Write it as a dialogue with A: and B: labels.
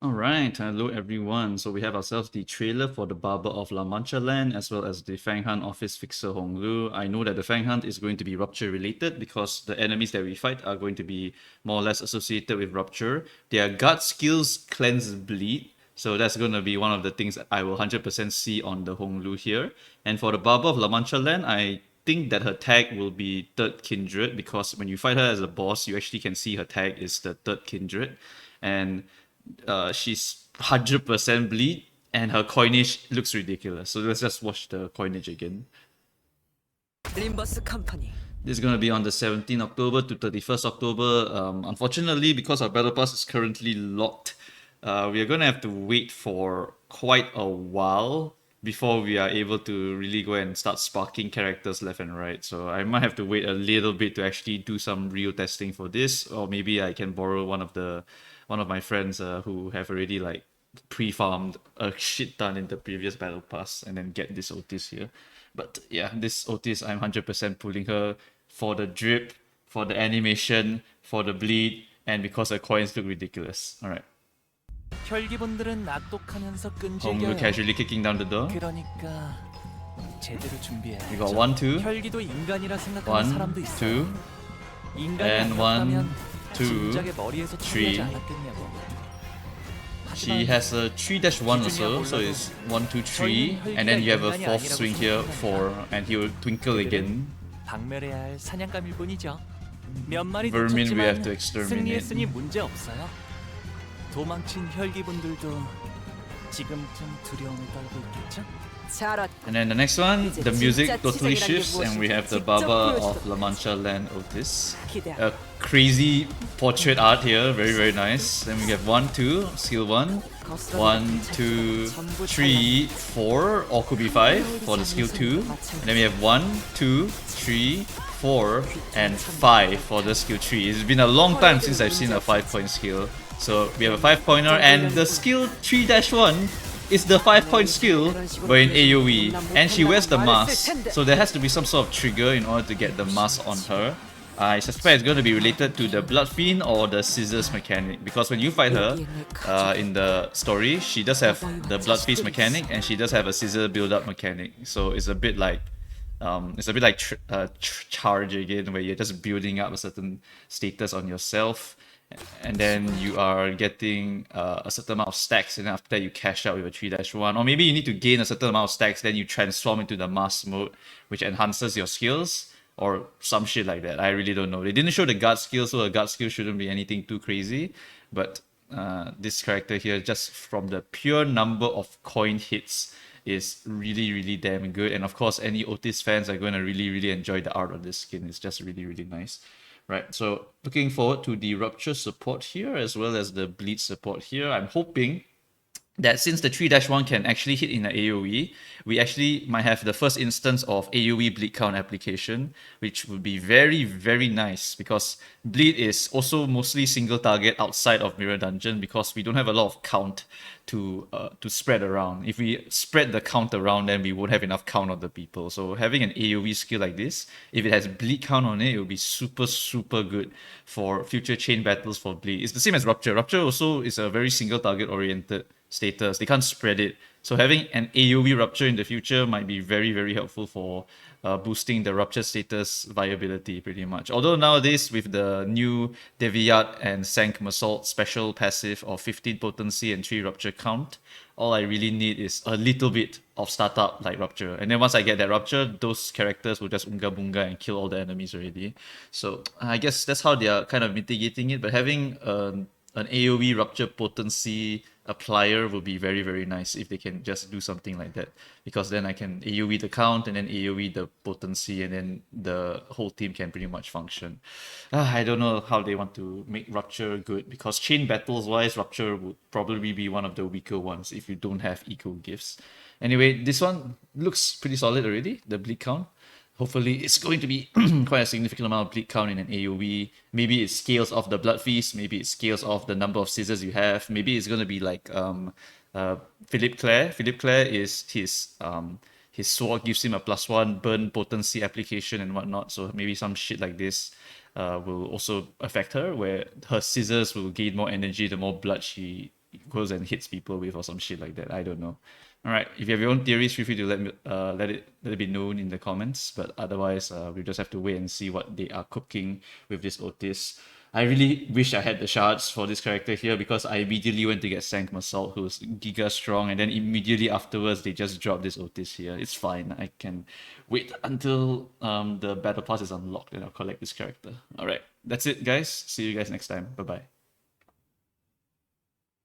A: Alright, hello everyone. So we have ourselves the trailer for the Barber of La Mancha Land as well as the FangHunt Office Fixer Honglu. I know that the FangHunt is going to be Rupture related because the enemies that we fight are going to be more or less associated with Rupture. Their guard skills cleanse bleed. So that's going to be one of the things that I will 100% see on the Honglu here. And for the Barber of La Mancha Land, I think that her tag will be Third Kindred because when you fight her as a boss, you actually can see her tag is the Third Kindred. And she's 100% bleed and her coinage looks ridiculous. So let's just watch the coinage again.
B: Limbus Company.
A: This is going to be on the 17th October to 31st October. Unfortunately, because our battle pass is currently locked, we are going to have to wait for quite a while before we are able to really go and start sparking characters left and right. So I might have to wait a little bit to actually do some real testing for this, or maybe I can borrow one of my friends who have already like pre-farmed a shit ton in the previous battle pass and then get this Otis here. But yeah, this Otis, I'm 100% pulling her for the drip, for the animation, for the bleed, and because her coins look ridiculous. Alright.
C: 혈기분들은 악독하면서
A: Honglu
C: 끈질겨요.
A: casually kicking down the door.
C: 그러니까 제대로 준비해야죠.
A: We got 1, 2,
C: 혈기도 인간이라 생각하는
A: 1,
C: 사람도 있어요.
A: 2,
C: 인간이
A: and 1,
C: 아니었다면
A: 2,
C: 진작에 머리에서
A: 3.
C: 처리하지 않았겠냐고.
A: She has a 3-1 also, so it's 1, 2, 3, and then you have a fourth swing here, 4, and he will twinkle again.
C: 박멸해야 할 사냥감일 뿐이죠. 몇 마리
A: Vermin we have
C: 놓쳤지만
A: to exterminate.
C: 승리했으니 문제 없어요. 도망친 혈기분들도 지금쯤 두려움을 떨고 있겠죠?
A: And then the next one, the music totally shifts, and we have the Barber of La Mancha Land Outis. A crazy portrait art here, very very nice. Then we have 1, 2, skill 1, 1, 2, 3, 4, or could be 5 for the skill 2. And then we have 1, 2, 3, 4, and 5 for the skill 3. It's been a long time since I've seen a 5-point skill. So we have a 5-pointer, and the skill 3-1 is the 5-point skill but in AoE, and she wears the mask, so there has to be some sort of trigger in order to get the mask on her. I suspect it's going to be related to the Blood Fiend or the Scissors mechanic, because when you fight her in the story, she does have the Blood Feast mechanic and she does have a Scissor build-up mechanic, so it's a bit like charge again, where you're just building up a certain status on yourself, and then you are getting a certain amount of stacks, and then after that you cash out with a 3-1, or maybe you need to gain a certain amount of stacks, then you transform into the mask mode, which enhances your skills, or some shit like that. I really don't know. They didn't show the guard skill, so the guard skill shouldn't be anything too crazy, but this character here, just from the pure number of coin hits, is really really damn good. And of course, any Outis fans are going to really really enjoy the art of this skin. It's just really really nice. Right, so looking forward to the Rupture support here as well as the Bleed support here. I'm hoping that since the 3-1 can actually hit in the AoE, we actually might have the first instance of AoE Bleed count application, which would be very, very nice, because Bleed is also mostly single target outside of Mirror Dungeon, because we don't have a lot of count to spread around. If we spread the count around, then we won't have enough count of the people. So having an AoE skill like this, if it has Bleed count on it, it will be super, super good for future chain battles for Bleed. It's the same as Rupture. Rupture also is a very single target oriented status. They can't spread it. So having an AoE Rupture in the future might be very, very helpful for boosting the Rupture status viability pretty much. Although nowadays with the new Deviat and Sank Massault special passive of 15 potency and 3 Rupture count, all I really need is a little bit of startup like Rupture. And then once I get that Rupture, those characters will just unga bunga and kill all the enemies already. So I guess that's how they are kind of mitigating it. But having an AoE Rupture potency applier will be very, very nice if they can just do something like that. Because then I can AoE the count and then AoE the potency, and then the whole team can pretty much function. I don't know how they want to make Rupture good, because chain battles wise, Rupture would probably be one of the weaker ones if you don't have eco gifts. Anyway, this one looks pretty solid already, the bleed count. Hopefully it's going to be quite a significant amount of bleed count in an AoE. Maybe it scales off the Blood Feast, maybe it scales off the number of scissors you have. Maybe it's going to be like Philippe Claire. Philippe Claire is his sword gives him a +1 burn potency application and whatnot. So maybe some shit like this will also affect her, where her scissors will gain more energy the more blood she goes and hits people with or some shit like that. I don't know. All right, if you have your own theories, feel free to let it be known in the comments. But otherwise, we just have to wait and see what they are cooking with this Outis. I really wish I had the shards for this character here because I immediately went to get Sank Assault, who's giga strong, and then immediately afterwards they just dropped this Outis here. It's fine. I can wait until the battle pass is unlocked and I'll collect this character. All right, that's it, guys. See you guys next time. Bye bye.